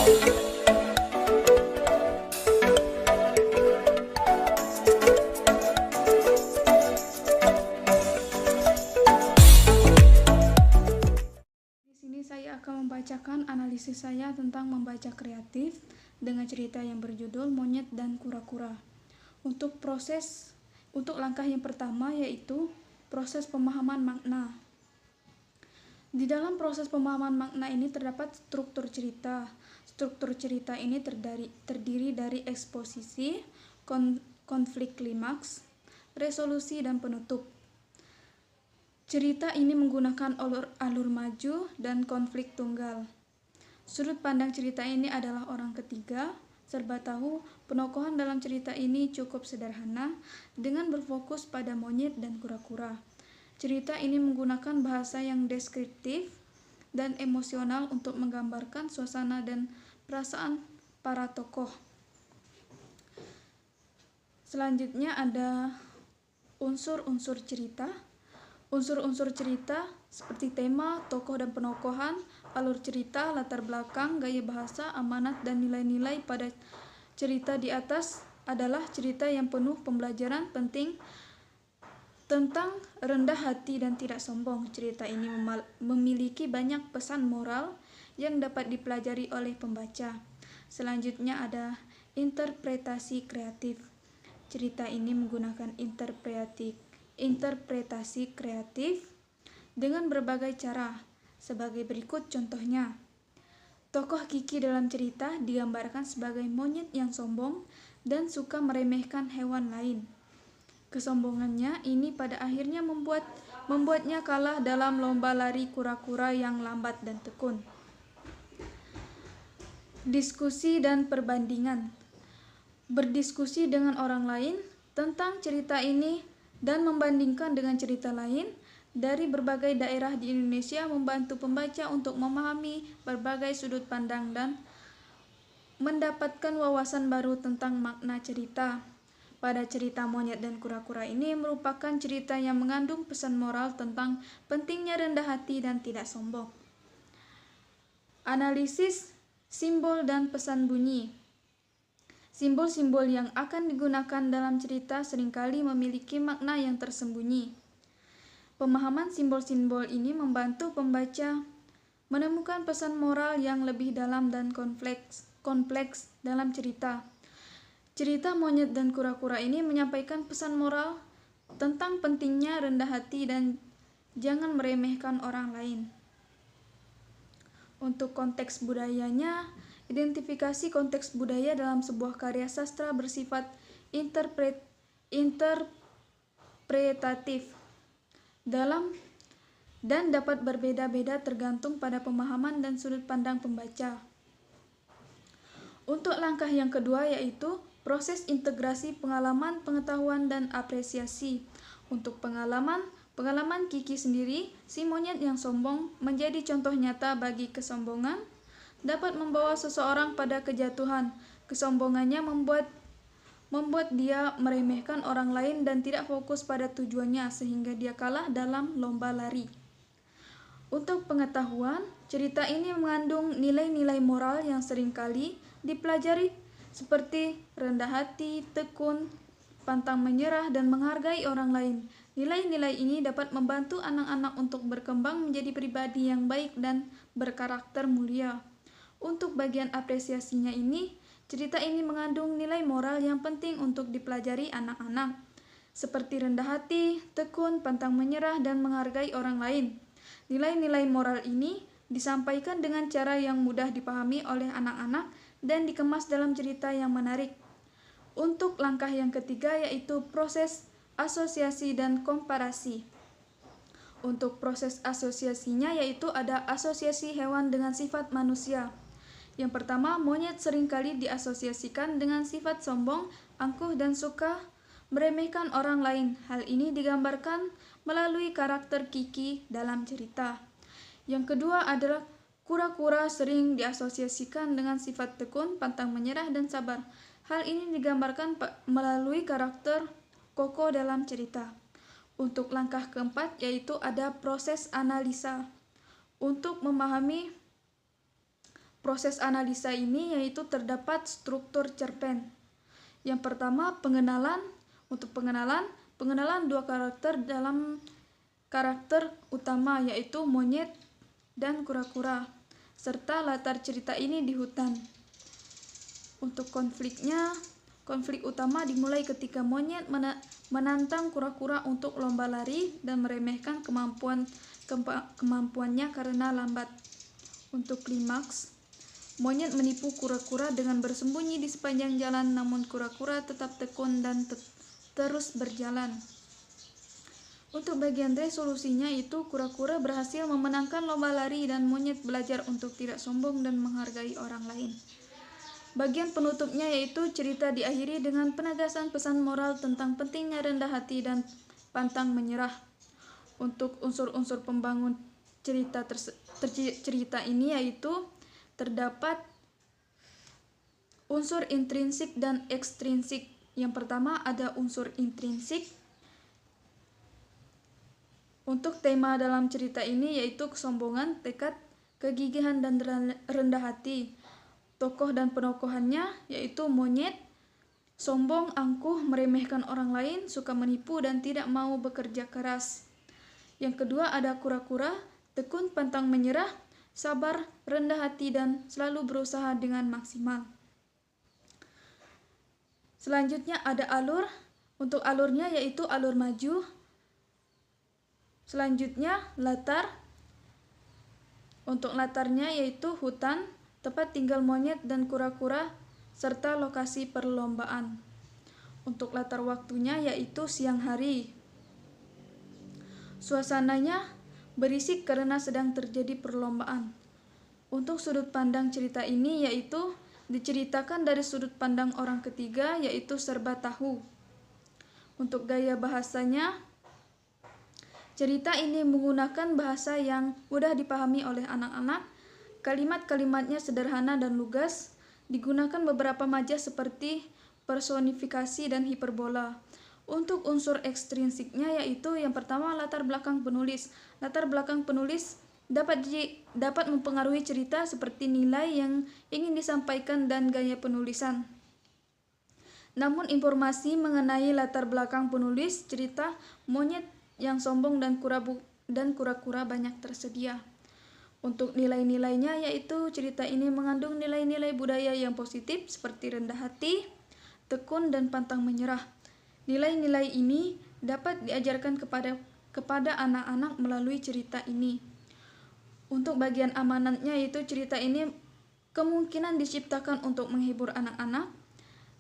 Saya akan membacakan analisis saya tentang membaca kreatif dengan cerita yang berjudul Monyet dan Kura-kura. Untuk langkah yang pertama yaitu proses pemahaman makna. Di dalam proses pemahaman makna ini terdapat struktur cerita. Struktur cerita ini terdiri dari eksposisi, konflik klimaks, resolusi, dan penutup. Cerita ini menggunakan alur maju dan konflik tunggal. Sudut pandang cerita ini adalah orang ketiga, serba tahu. Penokohan dalam cerita ini cukup sederhana dengan berfokus pada monyet dan kura-kura. Cerita ini menggunakan bahasa yang deskriptif dan emosional untuk menggambarkan suasana dan perasaan para tokoh. Selanjutnya ada unsur-unsur cerita. Unsur-unsur cerita seperti tema, tokoh dan penokohan, alur cerita, latar belakang, gaya bahasa, amanat, dan nilai-nilai pada cerita di atas adalah cerita yang penuh pembelajaran penting tentang rendah hati dan tidak sombong. Cerita ini memiliki banyak pesan moral yang dapat dipelajari oleh pembaca. Selanjutnya ada interpretasi kreatif. Cerita ini menggunakan interpretasi kreatif dengan berbagai cara. Sebagai berikut contohnya. Tokoh Kiki dalam cerita digambarkan sebagai monyet yang sombong dan suka meremehkan hewan lain. Kesombongannya ini pada akhirnya membuatnya kalah dalam lomba lari kura-kura yang lambat dan tekun. Diskusi dan perbandingan. Berdiskusi dengan orang lain tentang cerita ini dan membandingkan dengan cerita lain dari berbagai daerah di Indonesia membantu pembaca untuk memahami berbagai sudut pandang dan mendapatkan wawasan baru tentang makna cerita. Pada cerita Monyet dan Kura-kura ini merupakan cerita yang mengandung pesan moral tentang pentingnya rendah hati dan tidak sombong. Analisis simbol dan pesan bunyi. Simbol-simbol yang akan digunakan dalam cerita seringkali memiliki makna yang tersembunyi. Pemahaman simbol-simbol ini membantu pembaca menemukan pesan moral yang lebih dalam dan kompleks dalam cerita. Cerita Monyet dan Kura-kura ini menyampaikan pesan moral tentang pentingnya rendah hati dan jangan meremehkan orang lain. Untuk konteks budayanya, identifikasi konteks budaya dalam sebuah karya sastra bersifat interpretatif dan dapat berbeda-beda tergantung pada pemahaman dan sudut pandang pembaca. Untuk langkah yang kedua yaitu proses integrasi pengalaman, pengetahuan, dan apresiasi. Untuk pengalaman Kiki sendiri, si monyet yang sombong menjadi contoh nyata bagi kesombongan dapat membawa seseorang pada kejatuhan. Kesombongannya membuat dia meremehkan orang lain dan tidak fokus pada tujuannya sehingga dia kalah dalam lomba lari. Untuk pengetahuan, cerita ini mengandung nilai-nilai moral yang seringkali dipelajari seperti rendah hati, tekun, pantang menyerah, dan menghargai orang lain. Nilai-nilai ini dapat membantu anak-anak untuk berkembang menjadi pribadi yang baik dan berkarakter mulia. Untuk bagian apresiasinya ini, cerita ini mengandung nilai moral yang penting untuk dipelajari anak-anak, seperti rendah hati, tekun, pantang menyerah, dan menghargai orang lain. Nilai-nilai moral ini disampaikan dengan cara yang mudah dipahami oleh anak-anak dan dikemas dalam cerita yang menarik. Untuk langkah yang ketiga yaitu proses asosiasi dan komparasi. Untuk proses asosiasinya yaitu ada asosiasi hewan dengan sifat manusia. Yang pertama, monyet seringkali diasosiasikan dengan sifat sombong, angkuh, dan suka meremehkan orang lain. Hal ini digambarkan melalui karakter Kiki dalam cerita. Yang kedua adalah kura-kura sering diasosiasikan dengan sifat tekun, pantang menyerah, dan sabar. Hal ini digambarkan melalui karakter Koko dalam cerita. Untuk langkah keempat yaitu ada proses analisa. Untuk memahami proses analisa ini yaitu terdapat struktur cerpen. Yang pertama, pengenalan. Untuk pengenalan dua karakter dalam karakter utama yaitu monyet dan kura-kura, serta latar cerita ini di hutan. Untuk konflik utama dimulai ketika monyet menantang kura-kura untuk lomba lari dan meremehkan kemampuannya karena lambat. Untuk klimaks, monyet menipu kura-kura dengan bersembunyi di sepanjang jalan, namun kura-kura tetap tekun dan terus berjalan. Untuk bagian resolusinya itu kura-kura berhasil memenangkan lomba lari dan monyet belajar untuk tidak sombong dan menghargai orang lain. Bagian penutupnya yaitu cerita diakhiri dengan penegasan pesan moral tentang pentingnya rendah hati dan pantang menyerah. Untuk unsur-unsur pembangun cerita ini yaitu terdapat unsur intrinsik dan ekstrinsik. Yang pertama ada unsur intrinsik. Untuk tema dalam cerita ini yaitu kesombongan, tekad, kegigihan, dan rendah hati. Tokoh dan penokohannya yaitu monyet, sombong, angkuh, meremehkan orang lain, suka menipu, dan tidak mau bekerja keras. Yang kedua ada kura-kura, tekun, pantang menyerah, sabar, rendah hati, dan selalu berusaha dengan maksimal. Selanjutnya ada alur. Untuk alurnya yaitu alur maju. Selanjutnya latar. Untuk latarnya yaitu hutan, tempat tinggal monyet dan kura-kura, serta lokasi perlombaan. Untuk latar waktunya yaitu siang hari. Suasananya berisik karena sedang terjadi perlombaan. Untuk sudut pandang cerita ini yaitu diceritakan dari sudut pandang orang ketiga yaitu serba tahu. Untuk gaya bahasanya, cerita ini menggunakan bahasa yang mudah dipahami oleh anak-anak. Kalimat-kalimatnya sederhana dan lugas. Digunakan beberapa majas seperti personifikasi dan hiperbola. Untuk unsur ekstrinsiknya yaitu yang pertama latar belakang penulis. Latar belakang penulis dapat mempengaruhi cerita seperti nilai yang ingin disampaikan dan gaya penulisan. Namun informasi mengenai latar belakang penulis cerita monyet yang sombong dan kura-kura banyak tersedia. Untuk nilai-nilainya yaitu cerita ini mengandung nilai-nilai budaya yang positif seperti rendah hati, tekun, dan pantang menyerah. Nilai-nilai ini dapat diajarkan kepada anak-anak melalui cerita ini. Untuk bagian amanatnya yaitu cerita ini kemungkinan diciptakan untuk menghibur anak-anak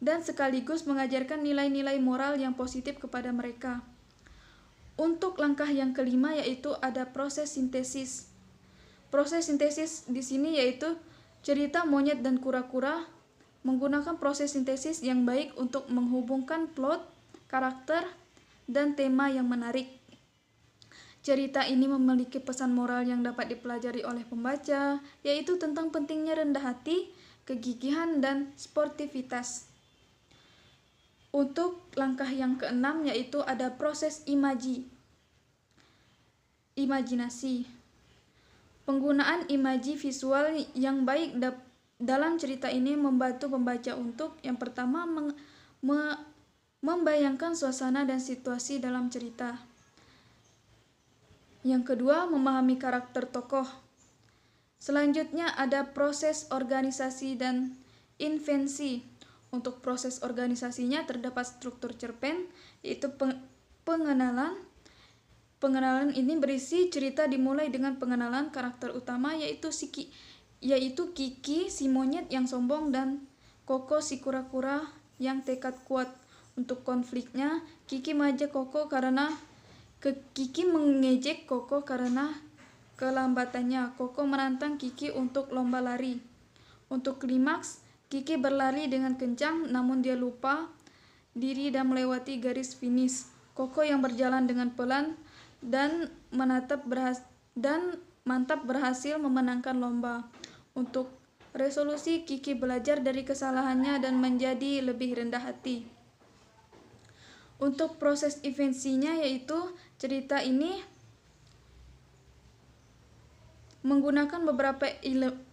dan sekaligus mengajarkan nilai-nilai moral yang positif kepada mereka. Untuk langkah yang kelima yaitu ada proses sintesis. Proses sintesis di sini yaitu cerita monyet dan kura-kura menggunakan proses sintesis yang baik untuk menghubungkan plot, karakter, dan tema yang menarik. Cerita ini memiliki pesan moral yang dapat dipelajari oleh pembaca, yaitu tentang pentingnya rendah hati, kegigihan, dan sportivitas. Untuk langkah yang keenam yaitu ada proses imajinasi. Penggunaan imaji visual yang baik dalam cerita ini membantu pembaca untuk yang pertama membayangkan suasana dan situasi dalam cerita. Yang kedua, memahami karakter tokoh. Selanjutnya ada proses organisasi dan invensi. Untuk proses organisasinya terdapat struktur cerpen, yaitu pengenalan. Pengenalan ini berisi cerita dimulai dengan pengenalan karakter utama yaitu Kiki, si monyet yang sombong, dan Koko, si kura-kura yang tekad kuat. Untuk konfliknya, Kiki mengejek Koko karena kelambatannya. Koko menantang Kiki untuk lomba lari. Untuk klimaks, Kiki berlari dengan kencang namun dia lupa diri dan melewati garis finish. Koko yang berjalan dengan pelan dan mantap berhasil memenangkan lomba. Untuk resolusi, Kiki belajar dari kesalahannya dan menjadi lebih rendah hati. Untuk proses evensinya yaitu cerita ini menggunakan beberapa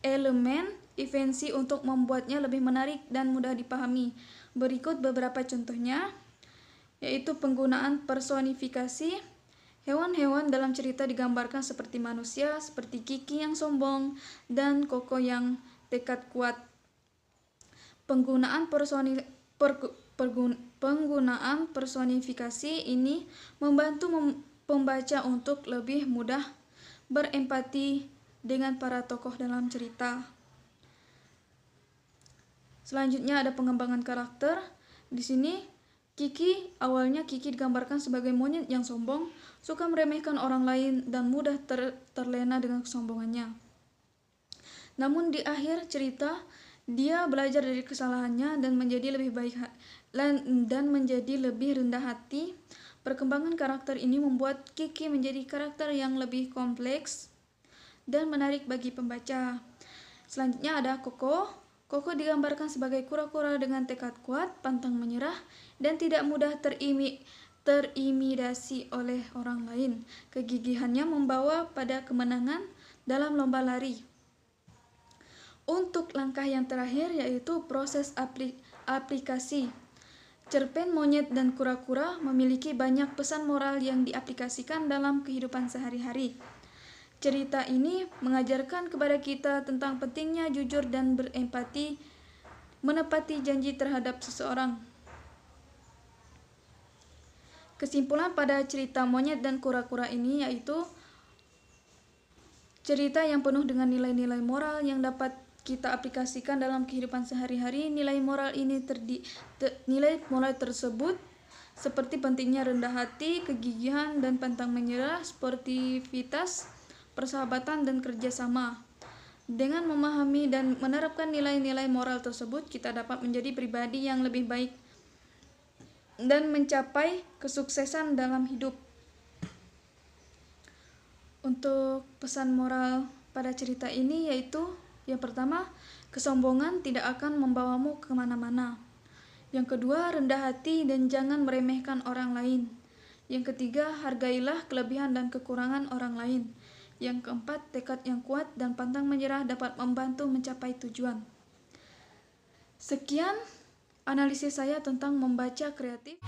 elemen invensi untuk membuatnya lebih menarik dan mudah dipahami. Berikut beberapa contohnya, yaitu penggunaan personifikasi. Hewan-hewan dalam cerita digambarkan seperti manusia, seperti Kiki yang sombong dan Koko yang tekad kuat. Penggunaan personifikasi ini membantu pembaca untuk lebih mudah berempati dengan para tokoh dalam cerita. Selanjutnya ada pengembangan karakter. Di sini awalnya Kiki digambarkan sebagai monyet yang sombong, suka meremehkan orang lain dan mudah terlena dengan kesombongannya. Namun di akhir cerita, dia belajar dari kesalahannya dan menjadi lebih rendah hati. Perkembangan karakter ini membuat Kiki menjadi karakter yang lebih kompleks dan menarik bagi pembaca. Selanjutnya ada Koko. Koko digambarkan sebagai kura-kura dengan tekad kuat, pantang menyerah, dan tidak mudah terintimidasi oleh orang lain. Kegigihannya membawa pada kemenangan dalam lomba lari. Untuk langkah yang terakhir yaitu proses aplikasi. Cerpen Monyet dan Kura-kura memiliki banyak pesan moral yang diaplikasikan dalam kehidupan sehari-hari. Cerita ini mengajarkan kepada kita tentang pentingnya jujur dan berempati, menepati janji terhadap seseorang. Kesimpulan pada cerita Monyet dan Kura-kura ini yaitu cerita yang penuh dengan nilai-nilai moral yang dapat kita aplikasikan dalam kehidupan sehari-hari. Nilai moral tersebut seperti pentingnya rendah hati, kegigihan dan pantang menyerah, sportivitas, persahabatan dan kerjasama. Dengan memahami dan menerapkan nilai-nilai moral tersebut, kita dapat menjadi pribadi yang lebih baik dan mencapai kesuksesan dalam hidup. Untuk pesan moral pada cerita ini yaitu, yang pertama, kesombongan tidak akan membawamu kemana-mana. Yang kedua, rendah hati dan jangan meremehkan orang lain. Yang ketiga, hargailah kelebihan dan kekurangan orang lain. Yang keempat, tekad yang kuat dan pantang menyerah dapat membantu mencapai tujuan. Sekian analisis saya tentang membaca kreatif.